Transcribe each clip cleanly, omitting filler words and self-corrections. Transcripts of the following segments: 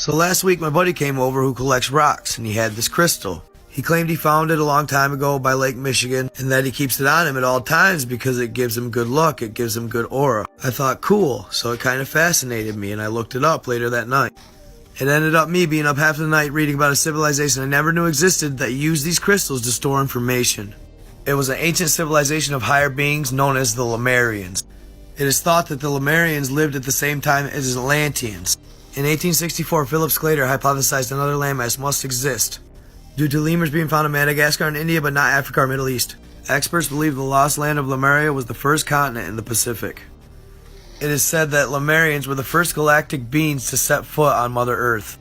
So last week my buddy came over who collects rocks, and he had this crystal. He claimed he found it a long time ago by Lake Michigan, and that he keeps it on him at all times because it gives him good luck, it gives him good aura. I thought, cool, so it kind of fascinated me, and I looked it up later that night. It ended up me being up half the night reading about a civilization I never knew existed that used these crystals to store information. It was an ancient civilization of higher beings known as the Lemurians. It is thought that the Lemurians lived at the same time as Atlanteans. In 1864, Philip Sclater hypothesized another landmass must exist, due to lemurs being found in Madagascar and India but not Africa or Middle East. Experts believe the lost land of Lemuria was the first continent in the Pacific. It is said that Lemurians were the first galactic beings to set foot on Mother Earth,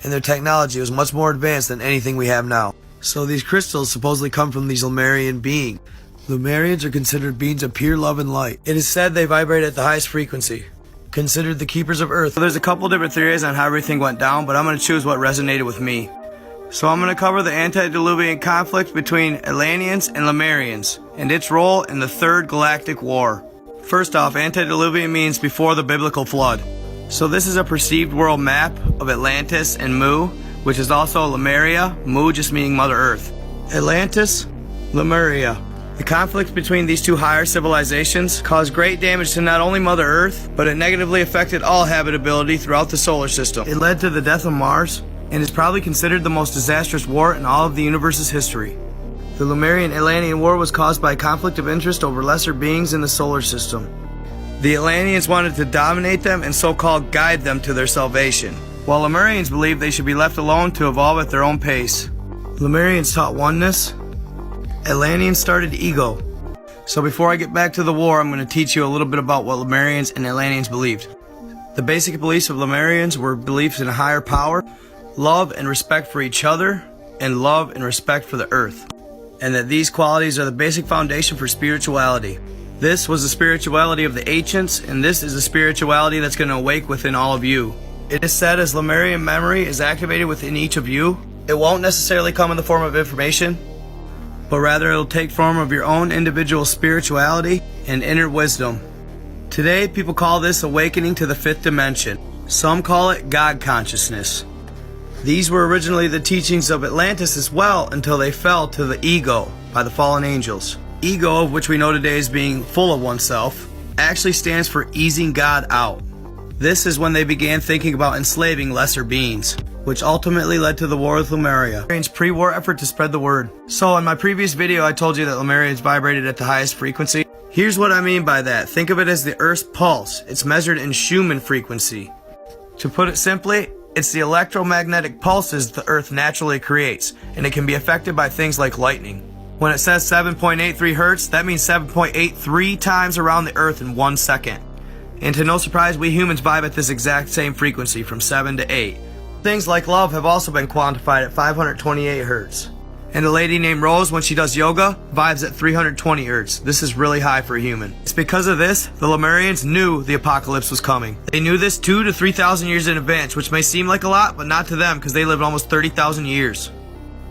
and their technology was much more advanced than anything we have now. So these crystals supposedly come from these Lemurian beings. Lemurians are considered beings of pure love and light. It is said they vibrate at the highest frequency, considered the keepers of Earth. So there's a couple different theories on how everything went down, but I'm going to choose what resonated with me. So I'm going to cover the antediluvian conflict between Atlanteans and Lemurians, and its role in the Third Galactic War. First off, antediluvian means before the biblical flood. So this is a perceived world map of Atlantis and Mu, which is also Lemuria, Mu just meaning Mother Earth. Atlantis, Lemuria. The conflict between these two higher civilizations caused great damage to not only Mother Earth, but it negatively affected all habitability throughout the solar system. It led to the death of Mars, and is probably considered the most disastrous war in all of the universe's history. The Lemurian-Atlantean War was caused by a conflict of interest over lesser beings in the solar system. The Atlanteans wanted to dominate them and so-called guide them to their salvation, while Lemurians believed they should be left alone to evolve at their own pace. Lemurians taught oneness. Atlanteans started ego. So before I get back to the war, I'm going to teach you a little bit about what Lemurians and Atlanteans believed. The basic beliefs of Lemurians were beliefs in a higher power, love and respect for each other, and love and respect for the earth, and that these qualities are the basic foundation for spirituality. This was the spirituality of the ancients, and this is the spirituality that's going to awake within all of you. It is said as Lemurian memory is activated within each of you, it won't necessarily come in the form of information, but rather it'll take form of your own individual spirituality and inner wisdom. Today, people call this awakening to the fifth dimension. Some call it God consciousness. These were originally the teachings of Atlantis as well until they fell to the ego by the fallen angels. Ego, of which we know today as being full of oneself, actually stands for easing God out. This is when they began thinking about enslaving lesser beings, which ultimately led to the war with Lemuria. Lemurians' pre-war effort to spread the word. So in my previous video I told you that Lemurians vibrated at the highest frequency. Here's what I mean by that. Think of it as the Earth's pulse. It's measured in Schumann frequency. To put it simply, it's the electromagnetic pulses the Earth naturally creates, and it can be affected by things like lightning. When it says 7.83 Hertz, that means 7.83 times around the Earth in 1 second. And to no surprise, we humans vibe at this exact same frequency from 7 to 8. Things like love have also been quantified at 528 Hertz. And a lady named Rose, when she does yoga, vibes at 320 Hertz. This is really high for a human. It's because of this, the Lemurians knew the apocalypse was coming. They knew this 2,000 to 3,000 years in advance, which may seem like a lot, but not to them because they lived almost 30,000 years.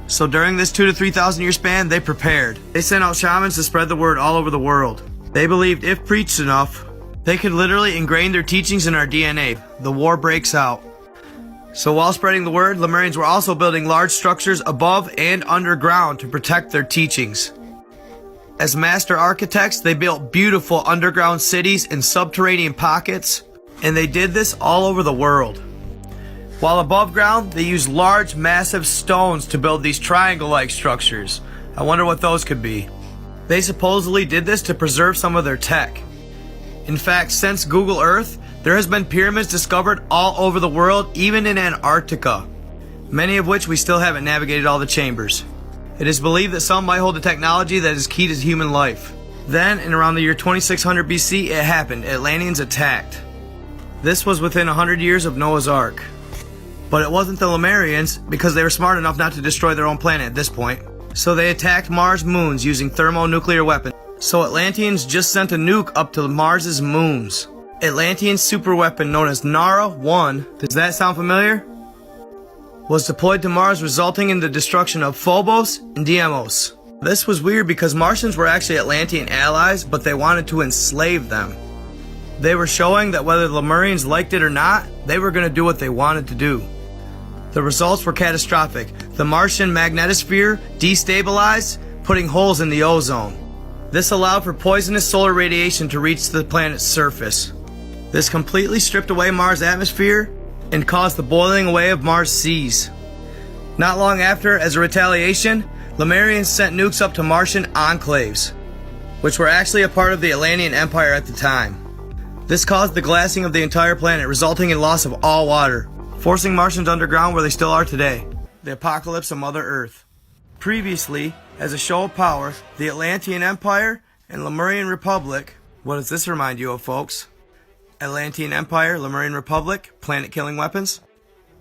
So during this 2,000 to 3,000 year span, they prepared. They sent out shamans to spread the word all over the world. They believed if preached enough, they could literally ingrain their teachings in our DNA. The war breaks out. So while spreading the word, Lemurians were also building large structures above and underground to protect their teachings. As master architects, they built beautiful underground cities and subterranean pockets, and they did this all over the world. While above ground, they used large, massive stones to build these triangle-like structures. I wonder what those could be. They supposedly did this to preserve some of their tech. In fact, since Google Earth, there has been pyramids discovered all over the world, even in Antarctica, many of which we still haven't navigated all the chambers. It is believed that some might hold the technology that is key to human life. Then, in around the year 2600 BC, it happened. Atlanteans attacked. This was within 100 years of Noah's Ark. But it wasn't the Lemurians, because they were smart enough not to destroy their own planet at this point. So they attacked Mars' moons using thermonuclear weapons. So Atlanteans just sent a nuke up to Mars' moons. Atlantean superweapon known as Nara-1, does that sound familiar? Was deployed to Mars, resulting in the destruction of Phobos and Deimos. This was weird because Martians were actually Atlantean allies, but they wanted to enslave them. They were showing that whether the Lemurians liked it or not, they were going to do what they wanted to do. The results were catastrophic. The Martian magnetosphere destabilized, putting holes in the ozone. This allowed for poisonous solar radiation to reach the planet's surface. This completely stripped away Mars' atmosphere and caused the boiling away of Mars' seas. Not long after, as a retaliation, Lemurians sent nukes up to Martian enclaves, which were actually a part of the Atlantean Empire at the time. This caused the glassing of the entire planet, resulting in loss of all water, forcing Martians underground where they still are today. The apocalypse of Mother Earth. Previously, as a show of power, the Atlantean Empire and Lemurian Republic. What does this remind you of, folks? Atlantean Empire, Lemurian Republic, planet-killing weapons?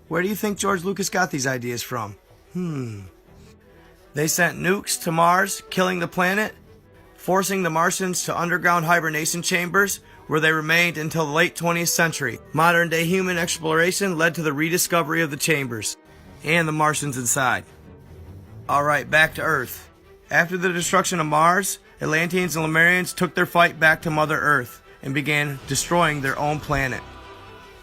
Where do you think George Lucas got these ideas from? They sent nukes to Mars, killing the planet, forcing the Martians to underground hibernation chambers, where they remained until the late 20th century. Modern-day human exploration led to the rediscovery of the chambers, and the Martians inside. Alright, back to Earth. After the destruction of Mars, Atlanteans and Lemurians took their fight back to Mother Earth and began destroying their own planet.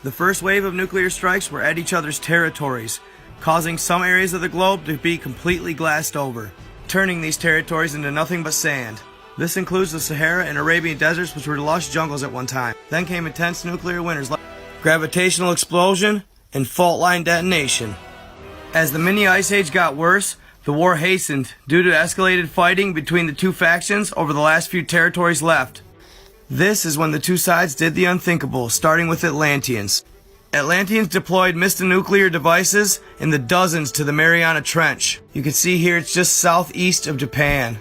The first wave of nuclear strikes were at each other's territories, causing some areas of the globe to be completely glassed over, turning these territories into nothing but sand. This includes the Sahara and Arabian deserts, which were lush jungles at one time. Then came intense nuclear winters, gravitational explosion, and fault line detonation. As the mini ice age got worse, the war hastened due to escalated fighting between the two factions over the last few territories left. This is when the two sides did the unthinkable, starting with Atlanteans. Atlanteans deployed nuclear devices in the dozens to the Mariana Trench. You can see here it's just southeast of Japan.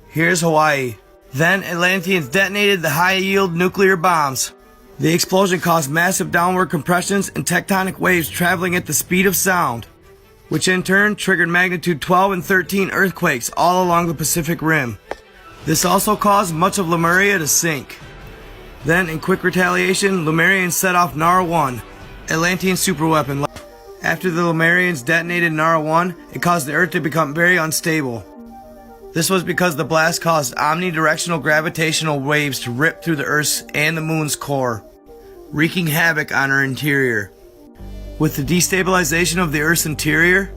Here's Hawaii. Then Atlanteans detonated the high-yield nuclear bombs. The explosion caused massive downward compressions and tectonic waves traveling at the speed of sound, which in turn triggered magnitude 12 and 13 earthquakes all along the Pacific Rim. This also caused much of Lemuria to sink. Then, in quick retaliation, Lemurians set off Nara-1, Atlantean superweapon. After the Lemurians detonated Nara-1, it caused the Earth to become very unstable. This was because the blast caused omnidirectional gravitational waves to rip through the Earth's and the Moon's core, wreaking havoc on our interior. With the destabilization of the Earth's interior,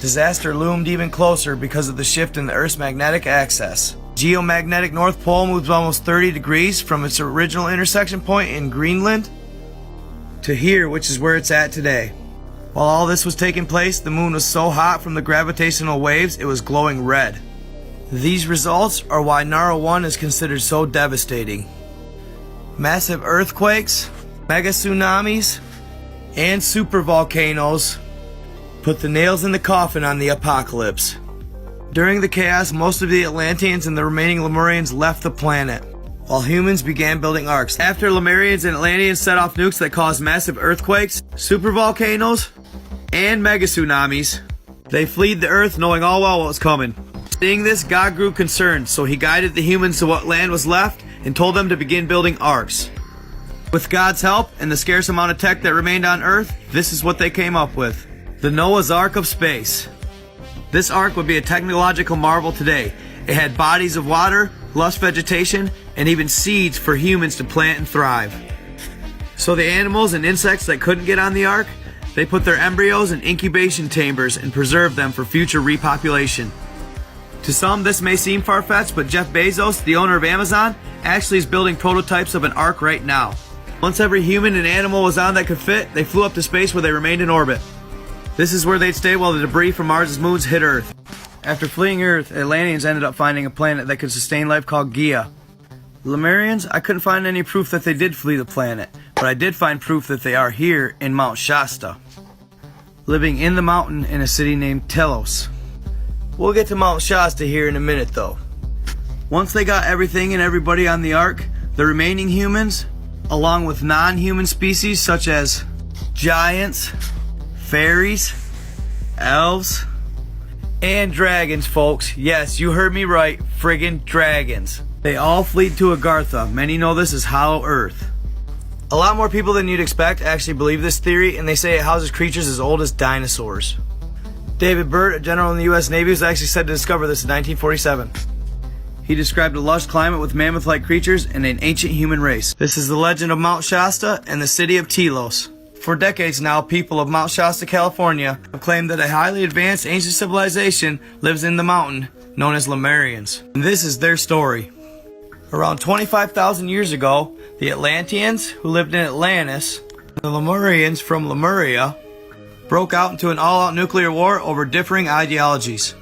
disaster loomed even closer because of the shift in the Earth's magnetic axis. Geomagnetic North Pole moves almost 30 degrees from its original intersection point in Greenland to here, which is where it's at today. While all this was taking place, the Moon was so hot from the gravitational waves it was glowing red. These results are why Nara-1 is considered so devastating. Massive earthquakes, mega tsunamis, and supervolcanoes put the nails in the coffin on the apocalypse. During the chaos, most of the Atlanteans and the remaining Lemurians left the planet, while humans began building arcs. After Lemurians and Atlanteans set off nukes that caused massive earthquakes, supervolcanoes, and mega tsunamis, they fled the Earth knowing all well what was coming. Seeing this, God grew concerned, so he guided the humans to what land was left and told them to begin building arcs. With God's help and the scarce amount of tech that remained on Earth, this is what they came up with: the Noah's Ark of space. This ark would be a technological marvel today. It had bodies of water, lush vegetation, and even seeds for humans to plant and thrive. So the animals and insects that couldn't get on the ark, they put their embryos in incubation chambers and preserved them for future repopulation. To some, this may seem far-fetched, but Jeff Bezos, the owner of Amazon, actually is building prototypes of an ark right now. Once every human and animal was on that could fit, they flew up to space where they remained in orbit. This is where they'd stay while the debris from Mars' moons hit Earth. After fleeing Earth, Atlanteans ended up finding a planet that could sustain life called Gaia. Lemurians, I couldn't find any proof that they did flee the planet, but I did find proof that they are here in Mount Shasta, living in the mountain in a city named Telos. We'll get to Mount Shasta here in a minute though. Once they got everything and everybody on the ark, the remaining humans, along with non-human species such as giants, fairies, elves, and dragons, folks. Yes, you heard me right, friggin' dragons. They all fled to Agartha. Many know this as Hollow Earth. A lot more people than you'd expect actually believe this theory, and they say it houses creatures as old as dinosaurs. David Byrd, a general in the U.S. Navy, was actually said to discover this in 1947. He described a lush climate with mammoth-like creatures and an ancient human race. This is the legend of Mount Shasta and the city of Telos. For decades now, people of Mount Shasta, California have claimed that a highly advanced ancient civilization lives in the mountain known as Lemurians. And this is their story. Around 25,000 years ago, the Atlanteans, who lived in Atlantis, and the Lemurians from Lemuria, broke out into an all-out nuclear war over differing ideologies.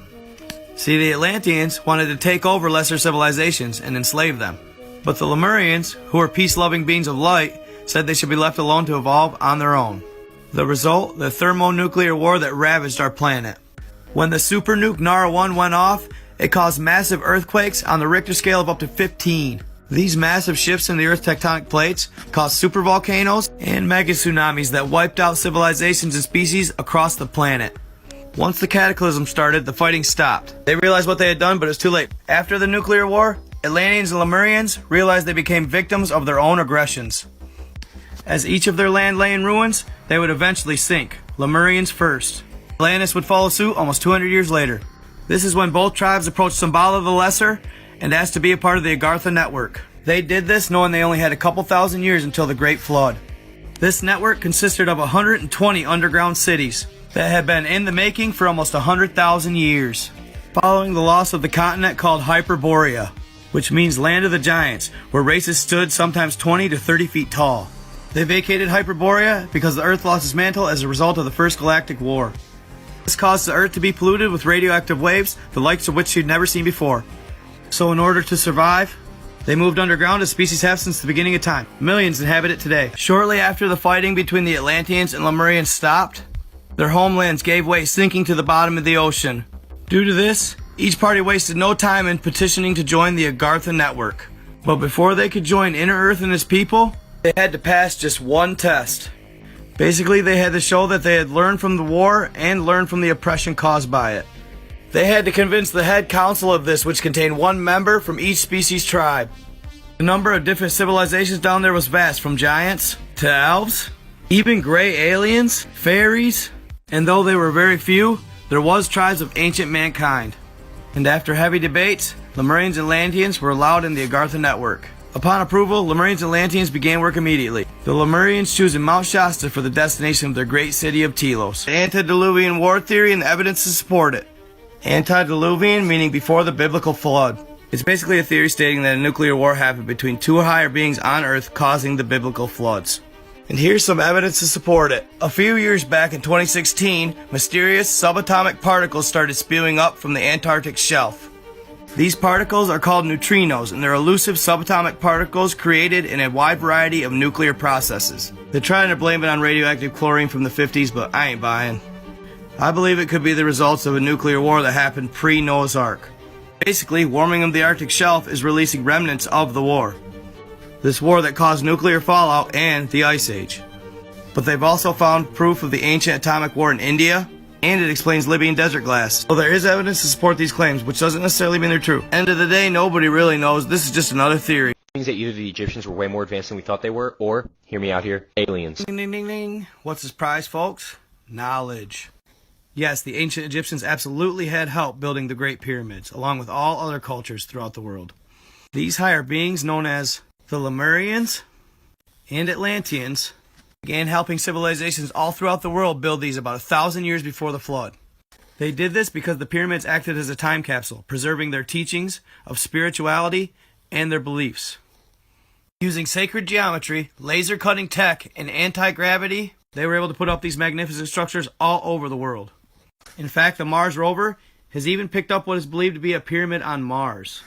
See, the Atlanteans wanted to take over lesser civilizations and enslave them. But the Lemurians, who were peace-loving beings of light, said they should be left alone to evolve on their own. The result, the thermonuclear war that ravaged our planet. When the super nuke Nara 1 went off, it caused massive earthquakes on the Richter scale of up to 15. These massive shifts in the Earth's tectonic plates caused supervolcanoes and mega tsunamis that wiped out civilizations and species across the planet. Once the cataclysm started, the fighting stopped. They realized what they had done, but it was too late. After the nuclear war, Atlanteans and Lemurians realized they became victims of their own aggressions. As each of their land lay in ruins, they would eventually sink, Lemurians first. Atlantis would follow suit almost 200 years later. This is when both tribes approached Shambhala the Lesser and asked to be a part of the Agartha network. They did this knowing they only had a couple thousand years until the Great Flood. This network consisted of 120 underground cities that had been in the making for almost 100,000 years. Following the loss of the continent called Hyperborea, which means land of the giants, where races stood sometimes 20 to 30 feet tall. They vacated Hyperborea because the Earth lost its mantle as a result of the First Galactic War. This caused the Earth to be polluted with radioactive waves, the likes of which she'd never seen before. So in order to survive, they moved underground as species have since the beginning of time. Millions inhabit it today. Shortly after the fighting between the Atlanteans and Lemurians stopped, their homelands gave way, sinking to the bottom of the ocean. Due to this, each party wasted no time in petitioning to join the Agartha network. But before they could join Inner-Earth and its people, they had to pass just one test. Basically, they had to show that they had learned from the war and learned from the oppression caused by it. They had to convince the head council of this, which contained one member from each species tribe. The number of different civilizations down there was vast, from giants to elves, even gray aliens, fairies, and though they were very few, there was tribes of ancient mankind. And after heavy debates, Lemurians and Atlanteans were allowed in the Agartha network. Upon approval, Lemurians and Atlanteans began work immediately. The Lemurians choosing Mount Shasta for the destination of their great city of Telos. The antediluvian war theory and the evidence to support it. Antediluvian meaning before the biblical flood. It's basically a theory stating that a nuclear war happened between two higher beings on Earth causing the biblical floods. And here's some evidence to support it. A few years back in 2016, mysterious subatomic particles started spewing up from the Antarctic shelf. These particles are called neutrinos, and they're elusive subatomic particles created in a wide variety of nuclear processes. They're trying to blame it on radioactive chlorine from the 50s, but I ain't buying. I believe it could be the results of a nuclear war that happened pre-Noah's Ark. Basically, warming of the Arctic shelf is releasing remnants of the war. This war that caused nuclear fallout and the Ice Age. But they've also found proof of the ancient atomic war in India, and it explains Libyan desert glass. So there is evidence to support these claims, which doesn't necessarily mean they're true. End of the day, nobody really knows. This is just another theory. Means that either the Egyptians were way more advanced than we thought they were, or, hear me out here, aliens. Ding, ding, ding, ding. What's his prize, folks? Knowledge. Yes, the ancient Egyptians absolutely had help building the Great Pyramids, along with all other cultures throughout the world. These higher beings, known as the Lemurians and Atlanteans, began helping civilizations all throughout the world build these about 1,000 years before the flood. They did this because the pyramids acted as a time capsule, preserving their teachings of spirituality and their beliefs. Using sacred geometry, laser cutting tech, and anti-gravity, they were able to put up these magnificent structures all over the world. In fact, the Mars rover has even picked up what is believed to be a pyramid on Mars.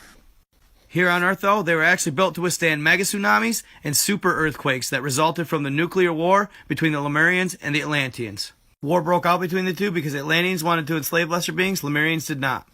Here on Earth, though, they were actually built to withstand mega tsunamis and super earthquakes that resulted from the nuclear war between the Lemurians and the Atlanteans. War broke out between the two because the Atlanteans wanted to enslave lesser beings, Lemurians did not.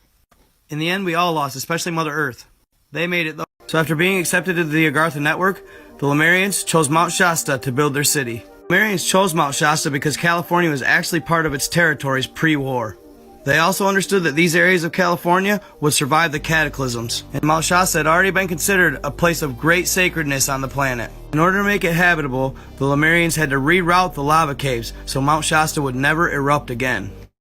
In the end, we all lost, especially Mother Earth. They made it, though. So after being accepted into the Agartha network, the Lemurians chose Mount Shasta to build their city. The Lemurians chose Mount Shasta because California was actually part of its territories pre-war. They also understood that these areas of California would survive the cataclysms, and Mount Shasta had already been considered a place of great sacredness on the planet. In order to make it habitable, the Lemurians had to reroute the lava caves so Mount Shasta would never erupt again.